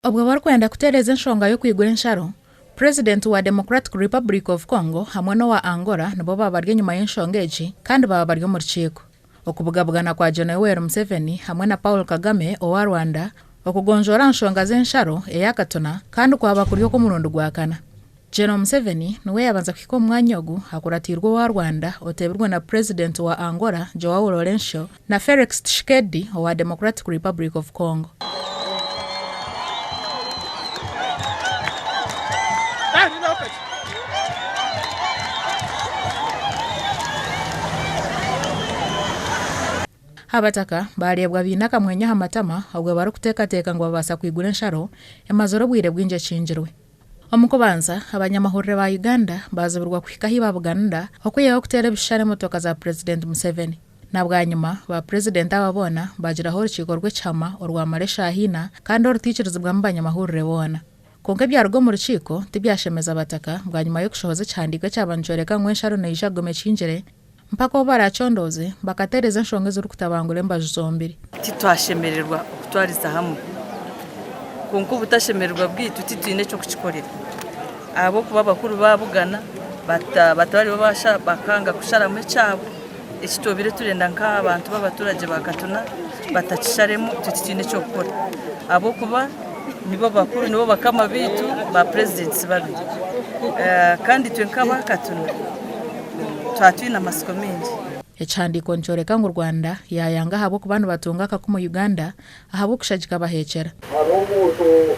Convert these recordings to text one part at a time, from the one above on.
Obwo barikwenda kutereza enshonga yo kwigura ensharo, President wa Democratic Republic of Congo hamwe n'owa Angola nibo bari enyuma y'enshonga egi kandi baba bari omu rukiiko. Okubugabugana kwa John Yoweri Museveni hamwe na Paul Kagame owa Rwanda okugonjora enshonga z'ensharo eyakatona kandi kwaba kuri okw'omurundi gwa kana. General Museveni niwe yabanza kuhika omu mwanya ogu hakuratirwa owa Rwanda oteberwa na President wa Angola Joao Lourenço na Felix Tshisekedi owa Democratic Republic of Congo. Abataka barebwa binaka mwenya hamatama ahubwo bari kutekateka ngo babasa kwigura ensharo emazoro bwire bwinje cinjirwe. Omukubanza abanyamahurire ba Uganda bazabirwa kuhika hiba Buganda okuyeho kutera bishare motoka za President Museveni. Nabwanyuma ba President ababona bagiraho urukiko rw'ecyama orwa Maresha hina kandi orutikirizibwa mu banyamahurire bona. Konke byarwo mu rukiko tibyashemeza abataka bwanyuma yo kushohoza cyandiko cyabanjoreka ngo ensharo na ijagome cinjire mpaka baracondoze bakatereza enshonga z'uri kutabangura embaje zombiri. Titwashemererwa kutwariza hamwe konko butashemererwa bwitu titine cyo kukikorera abo kuba bakuru babugana batari babasha bakanga kushara mu cyabo ekitobire turenda nka abantu b'abaturage bakatuna batakisharemo titine cyo gukora abo kuba nibo bakuru nibo bakama bitu ba presidents babiri kandi twe nk'abakatuna twatwina amasiko menshi. Echandiko nchoreka ngo Rwanda yayanga habo ku bantu batungaka ku mu Uganda ahabo kushajika bahekera. Haromuto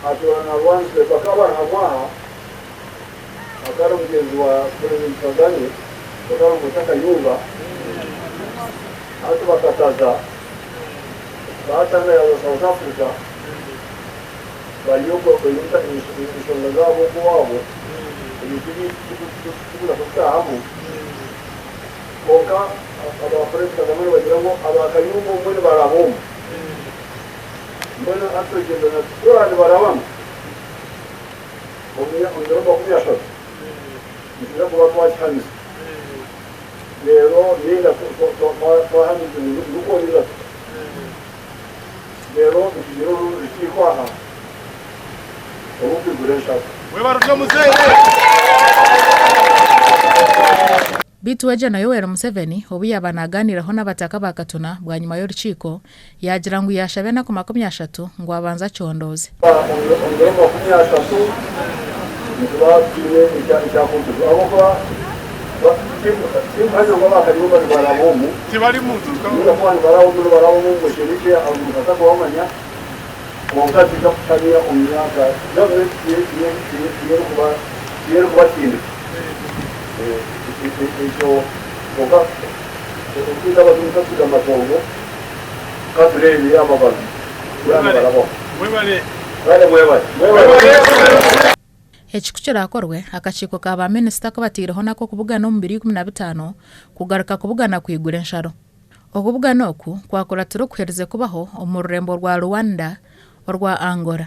atorana wanse bakaba hamwa akara mugezi wa President Kagame bakaba mutaka yumba atu bakataza batanga ya South Africa bayoko kuyuta ishonga zabo kwabo ibiti tukula kutahamu Oka abakorera Kagame bagira ngo abakayumbo muri baraboma mbona atogenda na turane barabama ondero bakumyasha ngira kuba twachani lero yenda kwa handi nuko nira lero ngira ikikwaha obuki guresha we barusha muzee Bitu wa John Yoweri Museveni obuya banaganiraho n'abataka bakatuna bwanyuma y'urukiko yagira ngo yashabe na ku 30 ngo abanza cyondoze. Ondero bakumyasha ntibabwire icyakuntu abo Simbaje ngo bakaribo barabomu tibari mu tuka ngo kwani barabomu ngo shirike abukata kwa manya wakati kapitania umyaka ndio yeye kuba tindi icyo boga ukita batunta kuda matongo kadreli ababazi barabo mwebale Ekikuchira akorwe akachiko ka ba minister kabatireho nako kubugana mu 2015 kugaruka kubugana kwigura ensharo. Okubugana oku kwakora turu kuhereze kubaho omurembo rwa Rwanda orwa Angola.